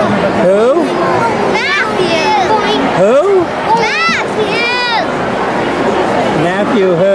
Who? Matthew. Who? Matthew. Matthew who?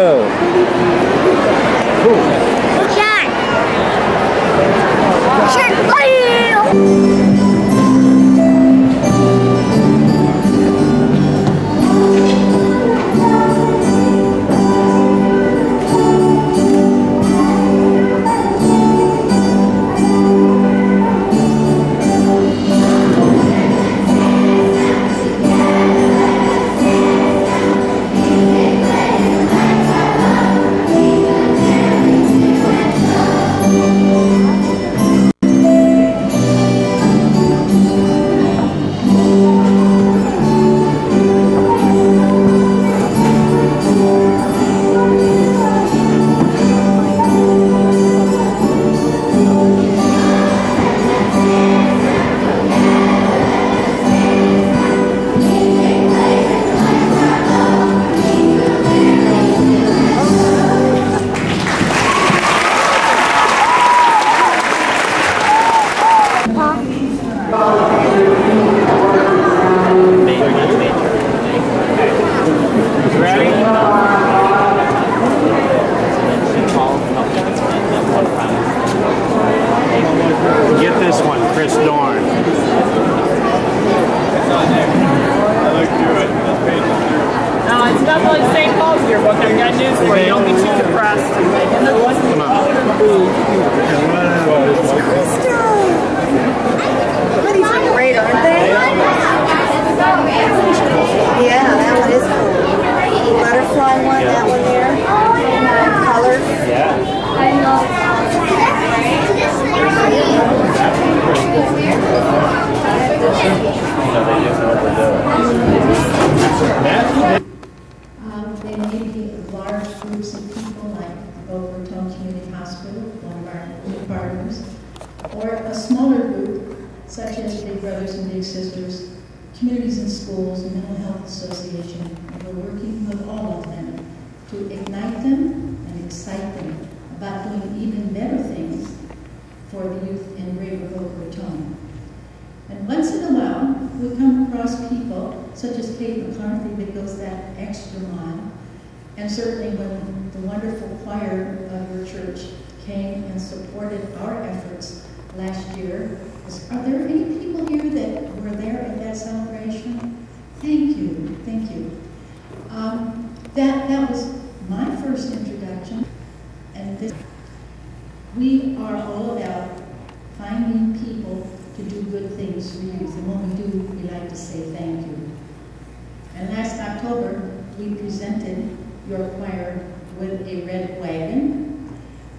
It's not like St Pauls here, but I've got news for you. Don't be too depressed. Come on. These are great, aren't they? Yeah, that one is cool. Butterfly one, that one there. Colors. They may be large groups of people like Boca Raton Community Hospital, one of our new partners, or a smaller group such as Big Brothers and Big Sisters, Communities in Schools, Mental Health Association. We're working with all of them to ignite them and excite them about doing even better things for the youth in Greater Boca Raton. And once in a while, we come across people such as Kate McCarthy that goes that extra mile. And certainly when the wonderful choir of your church came and supported our efforts last year. Are there any people here that were there at that celebration? Thank you, thank you. That was my first introduction. And this, we are all about finding people to do good things for youth. And when we do, we like to say thank you. And last October, we presented your choir with a red wagon.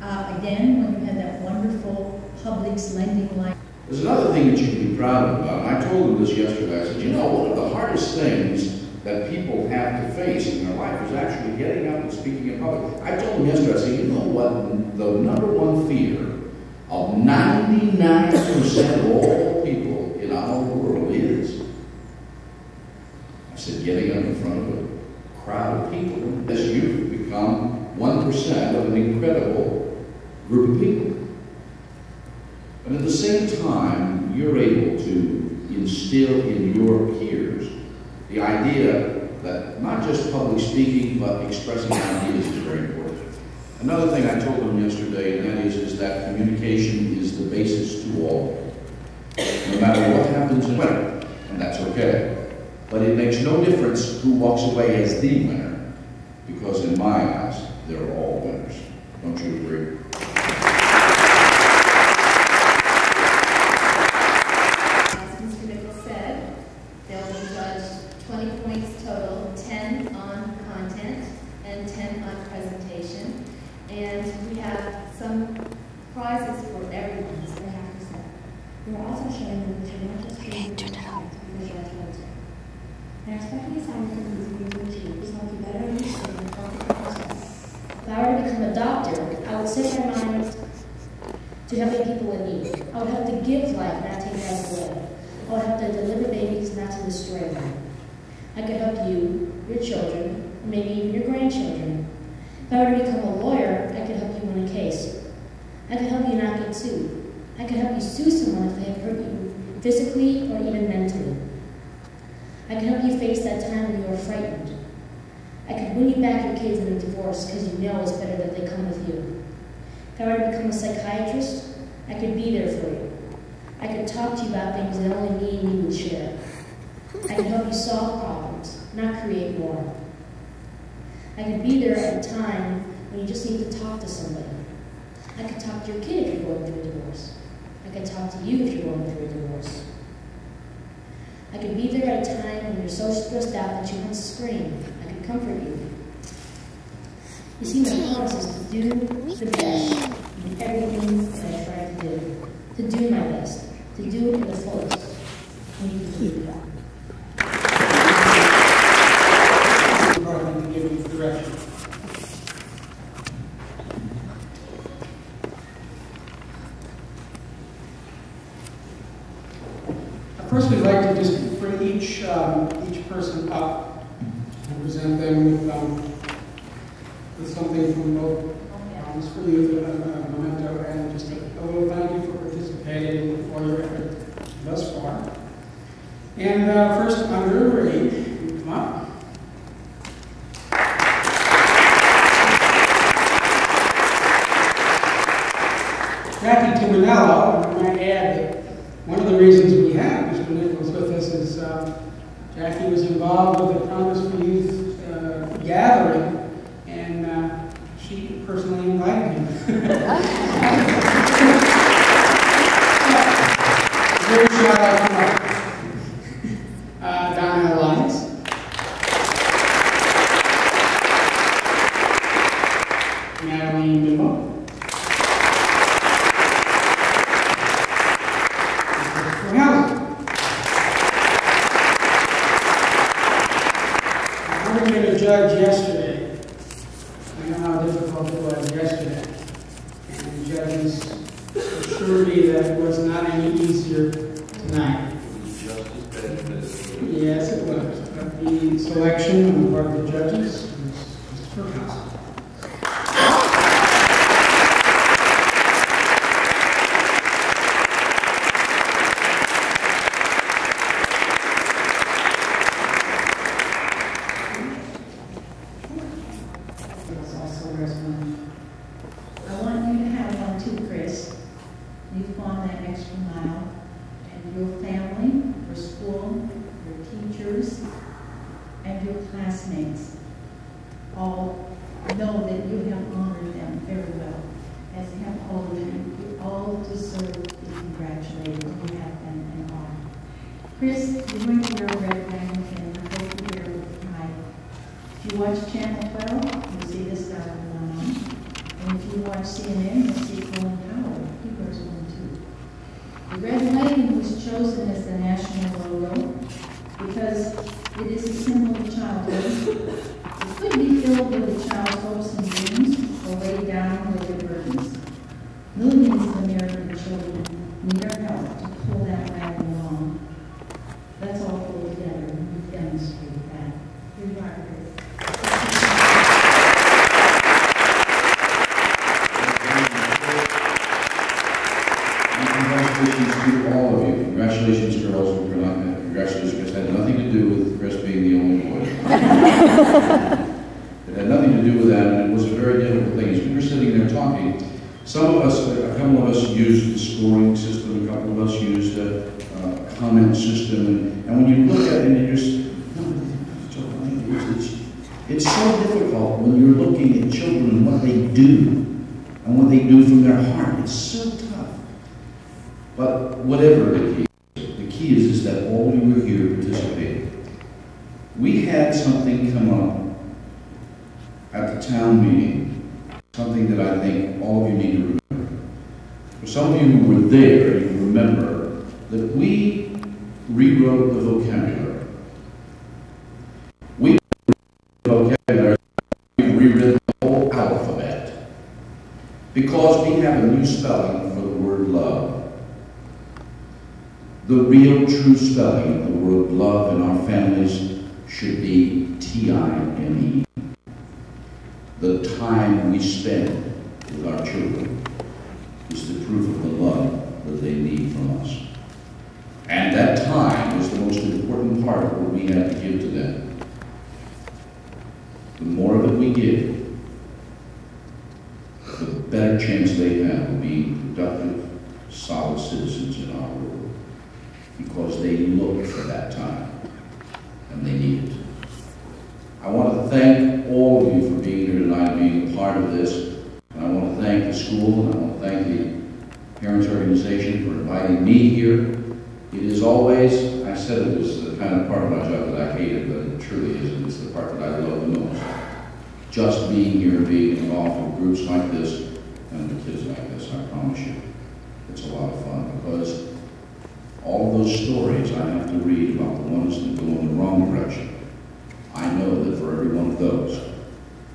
Again, when you had that wonderful Publix lending line. There's another thing that you can be proud of about. And I told them this yesterday. I said, you know, one of the hardest things that people have to face in their life is actually getting up and speaking in public. I told them yesterday, I said, you know what the number one fear of 99% of all people in our world is? I said, getting up in front of a crowd of people. As you've become 1% of an incredible group of people. And at the same time, you're able to instill in your peers the idea that not just public speaking, but expressing ideas is very important. Another thing I told them yesterday, and that is that communication is the basis to all. No matter what happens in winter, and that's okay. But it makes no difference who walks away as the winner, because in my eyes, they're all winners. Don't you agree? As Mr. Nichols said, they'll be judged 20 points total, 10 on content and 10 on presentation. And we have some prizes for everyone, so they have to say. We're also showing them that you're not just doing because you're athletic. They're expecting assignments from these groups to help you better understand the process. If I were to become a doctor, I would set my mind to helping people in need. I would help to give life, not take life away. I would help to deliver babies, not to destroy them. I could help you, your children, maybe even your grandchildren. If I were to become a lawyer, I could help you win a case. I could help you not get sued. I could help you sue someone if they have hurt you physically or even mentally. I can help you face that time when you are frightened. I can win you back your kids in a divorce because you know it's better that they come with you. If I were to become a psychiatrist, I could be there for you. I could talk to you about things that only me and you would share. I could help you solve problems, not create more. I could be there at a time when you just need to talk to somebody. I could talk to your kid if you're going through a divorce. I could talk to you if you're going through a divorce. I could be there at a time when you're so stressed out that you want to scream. I could comfort you. You see, my promise is to do the best in everything that I try to do. To do my best. To do it in the fullest. And you can do that. To give you direction. First, we'd like to just bring each person up and present them with something from both for you, a memento, and just a little thank you for participating for your effort thus far. And first, under Reed, come up. Jackie Timonello, I might add that one of the reasons we have Mr. Nichols with us is Jackie was involved with the Promise for Youth gathering, and she personally invited him. Very shout out to Donna Alliance. Natalie Bimbo. Judge yesterday. I know how difficult it was yesterday. And the judges assured me that it was not any easier tonight. Yes, it was. But the selection on the part of the judges was perfect. The real true spelling of the word love in our families should be T-I-M-E. The time we spend with our children is the proof of the love that they need from us. important part of what we have to give to them. The more of it we give, the better chance they have of being productive, solid citizens in our world. Because they look for that time, and they need it. I want to thank all of you for being here tonight, being a part of this. And I want to thank the school, and I want to thank the parents' organization for inviting me here. It is always, I said it was the kind of part of my job that I hated, but it truly isn't. It's the part that I love the most. Just being here, being involved with groups like this, and with kids like this, I promise you, it's a lot of fun, because all of those stories I have to read about the ones that go in the wrong direction, I know that for every one of those,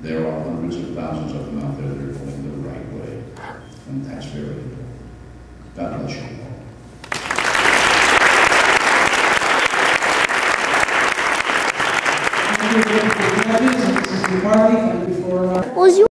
there are hundreds of thousands of them out there that are going the right way. And that's very important. God bless you all. Thank you for the judges, and Mrs. McCarthy. Thank you for